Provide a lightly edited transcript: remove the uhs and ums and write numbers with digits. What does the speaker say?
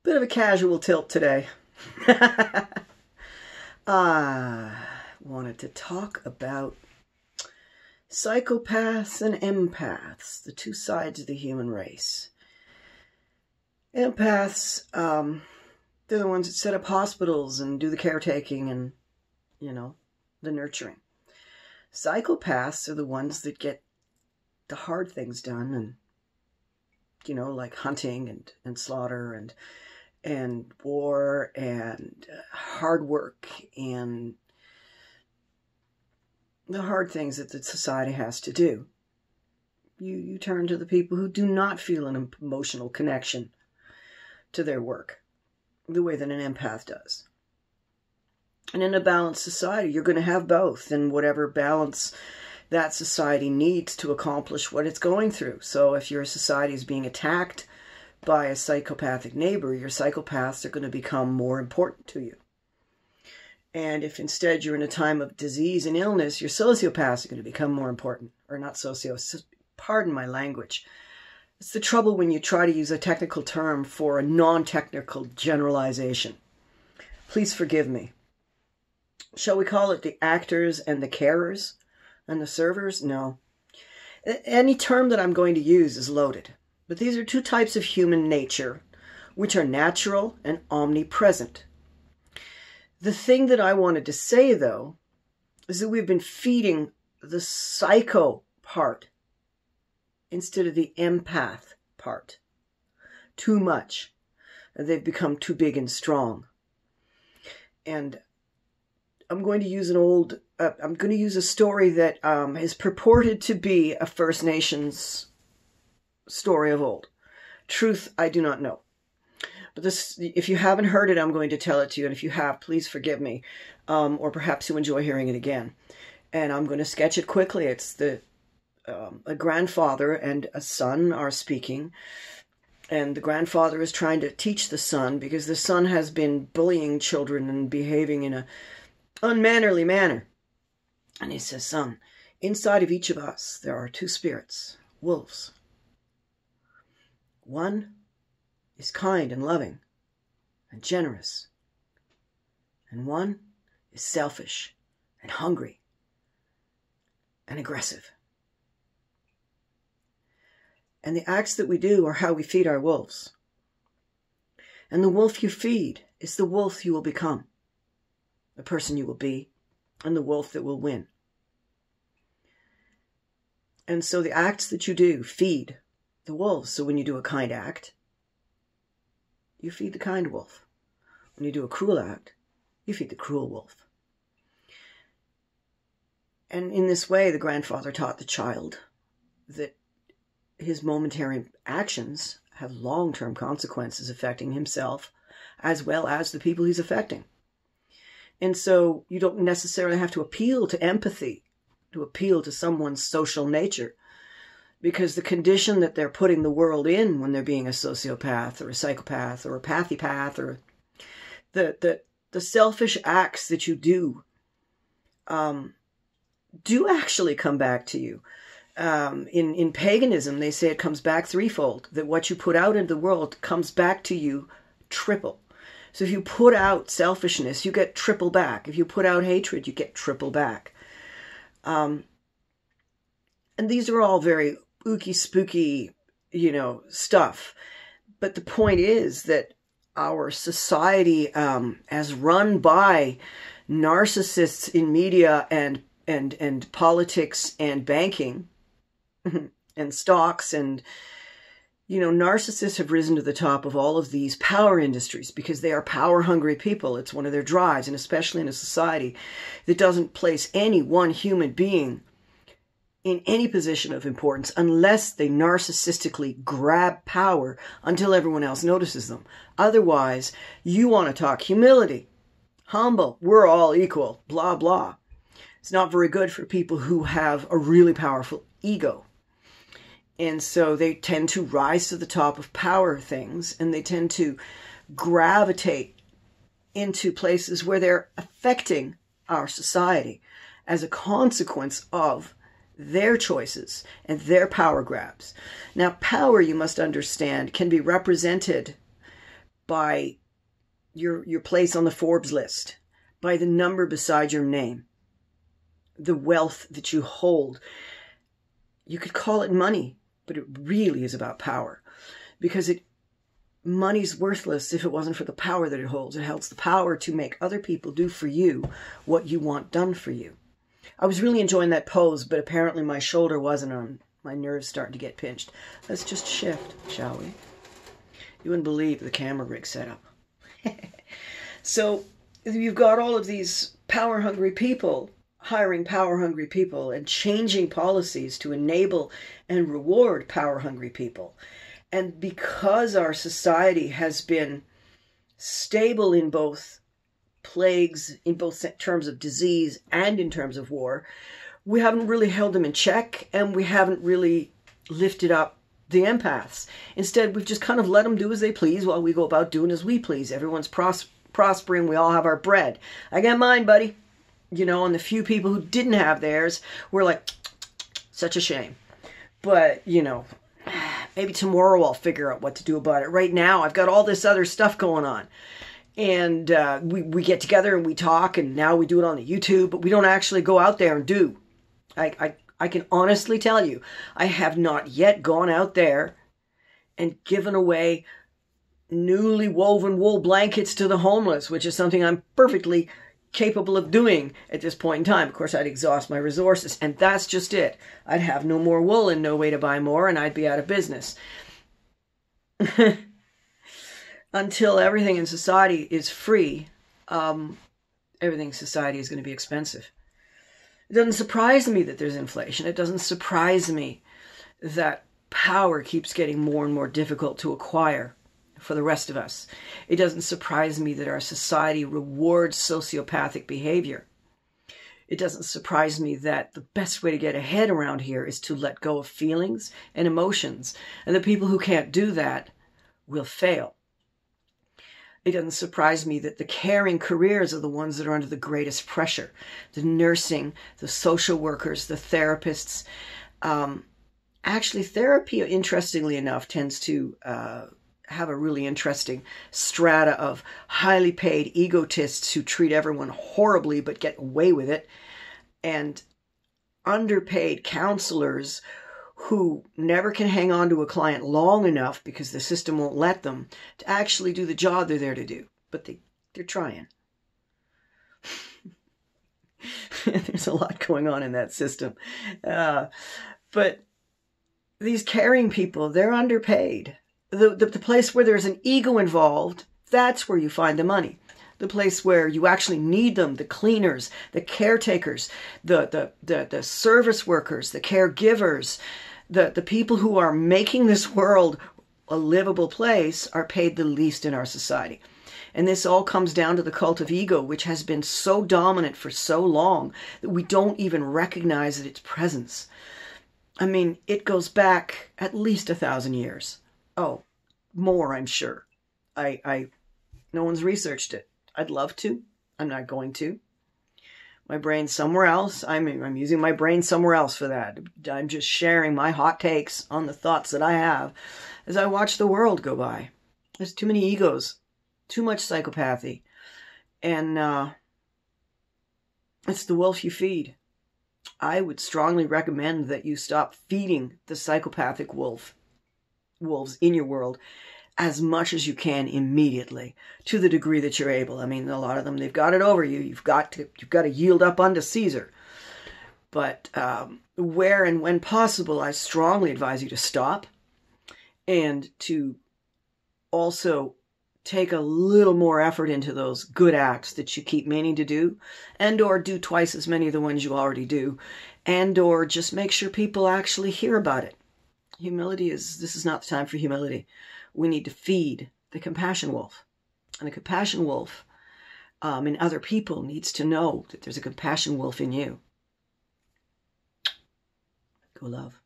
Bit of a casual tilt today. I wanted to talk about psychopaths and empaths, the two sides of the human race. Empaths, they're the ones that set up hospitals and do the caretaking and, the nurturing. Psychopaths are the ones that get the hard things done and, like hunting and slaughter and war and hard work and the hard things that the society has to do. You turn to the people who do not feel an emotional connection to their work the way that an empath does. And in a balanced society, you're going to have both, and whatever balance that society needs to accomplish what it's going through. So if your society is being attacked by a psychopathic neighbor, your psychopaths are going to become more important to you. And if instead you're in a time of disease and illness, your sociopaths are going to become more important. Or not pardon my language. It's the trouble when you try to use a technical term for a non-technical generalization. Please forgive me. Shall we call it the actors and the carers and the servers? No. Any term that I'm going to use is loaded. But these are two types of human nature, which are natural and omnipresent. The thing that I wanted to say, though, is that we've been feeding the psycho part instead of the empath part too much. They've become too big and strong. And I'm going to use a story that is purported to be a First Nations story of old. Truth, I do not know. But this, if you haven't heard it, I'm going to tell it to you. And if you have, please forgive me. Or perhaps you enjoy hearing it again. And I'm going to sketch it quickly. It's a grandfather and a son are speaking. And the grandfather is trying to teach the son because the son has been bullying children and behaving in a unmannerly manner. And he says, son, inside of each of us, there are two spirits, wolves. One is kind and loving and generous. And one is selfish and hungry and aggressive. And the acts that we do are how we feed our wolves. And the wolf you feed is the wolf you will become, the person you will be, and the wolf that will win. And so the acts that you do feed the wolves. So when you do a kind act, you feed the kind wolf. When you do a cruel act, you feed the cruel wolf. And in this way, the grandfather taught the child that his momentary actions have long-term consequences affecting himself as well as the people he's affecting. And so you don't necessarily have to appeal to empathy, to appeal to someone's social nature, because the condition that they're putting the world in when they're being a sociopath or a psychopath or a pathypath, or the selfish acts that you do actually come back to you. In paganism, they say it comes back threefold, that what you put out into the world comes back to you triple. So if you put out selfishness, you get triple back. If you put out hatred, you get triple back. And these are all very ooky spooky, stuff. But the point is that our society, as run by narcissists in media and politics and banking and stocks and, narcissists have risen to the top of all of these power industries because they are power-hungry people. It's one of their drives, and especially in a society that doesn't place any one human being in any position of importance unless they narcissistically grab power until everyone else notices them. Otherwise, you want to talk humility, humble, we're all equal, blah, blah. It's not very good for people who have a really powerful ego. And so they tend to rise to the top of power things, and they tend to gravitate into places where they're affecting our society as a consequence of their choices and their power grabs. Now, power, you must understand, can be represented by your place on the Forbes list, by the number beside your name, the wealth that you hold. You could call it money, but it really is about power, because money's worthless if it wasn't for the power that it holds. It holds the power to make other people do for you what you want done for you. I was really enjoying that pose, but apparently my shoulder wasn't on. My nerves starting to get pinched. Let's just shift, shall we? You wouldn't believe the camera rig setup. So you've got all of these power-hungry people hiring power-hungry people and changing policies to enable and reward power-hungry people. And because our society has been stable in both plagues, in both terms of disease and in terms of war, we haven't really held them in check, and we haven't really lifted up the empaths. Instead, we've just kind of let them do as they please while we go about doing as we please. Everyone's prospering. We all have our bread. I got mine, buddy. You know, and the few people who didn't have theirs were like, such a shame. But, you know, maybe tomorrow I'll figure out what to do about it. Right now, I've got all this other stuff going on. And we get together and we talk, and now we do it on the YouTube, but we don't actually go out there and do. I can honestly tell you, I have not yet gone out there and given away newly woven wool blankets to the homeless, which is something I'm perfectly capable of doing at this point in time. Of course, I'd exhaust my resources, and that's just it. I'd have no more wool and no way to buy more, and I'd be out of business. Until everything in society is free, everything in society is going to be expensive. It doesn't surprise me that there's inflation. It doesn't surprise me that power keeps getting more and more difficult to acquire for the rest of us. It doesn't surprise me that our society rewards sociopathic behavior. It doesn't surprise me that the best way to get ahead around here is to let go of feelings and emotions. And the people who can't do that will fail. It doesn't surprise me that the caring careers are the ones that are under the greatest pressure. The nursing, the social workers, the therapists. Actually, therapy, interestingly enough, tends to have a really interesting strata of highly paid egotists who treat everyone horribly but get away with it, and underpaid counselors who never can hang on to a client long enough because the system won't let them to actually do the job they're there to do. But they're trying. There's a lot going on in that system. But these caring people, they're underpaid. The place where there's an ego involved, that's where you find the money. The place where you actually need them, the cleaners, the caretakers, the service workers, the caregivers, the people who are making this world a livable place are paid the least in our society. And this all comes down to the cult of ego, which has been so dominant for so long that we don't even recognize its presence. I mean, it goes back at least 1,000 years. Oh, more, I'm sure. No one's researched it. I'd love to. I'm not going to. My brain's somewhere else. I'm using my brain somewhere else for that. I'm just sharing my hot takes on the thoughts that I have as I watch the world go by. There's too many egos, too much psychopathy, and it's the wolf you feed. I would strongly recommend that you stop feeding the psychopathic wolves in your world as much as you can immediately, to the degree that you're able. I mean, a lot of them, they've got it over you. You've got to yield up unto Caesar. But where and when possible, I strongly advise you to stop and to also take a little more effort into those good acts that you keep meaning to do, and or do twice as many of the ones you already do, and or just make sure people actually hear about it. This is not the time for humility. We need to feed the compassion wolf. And the compassion wolf in other people needs to know that there's a compassion wolf in you. Go love.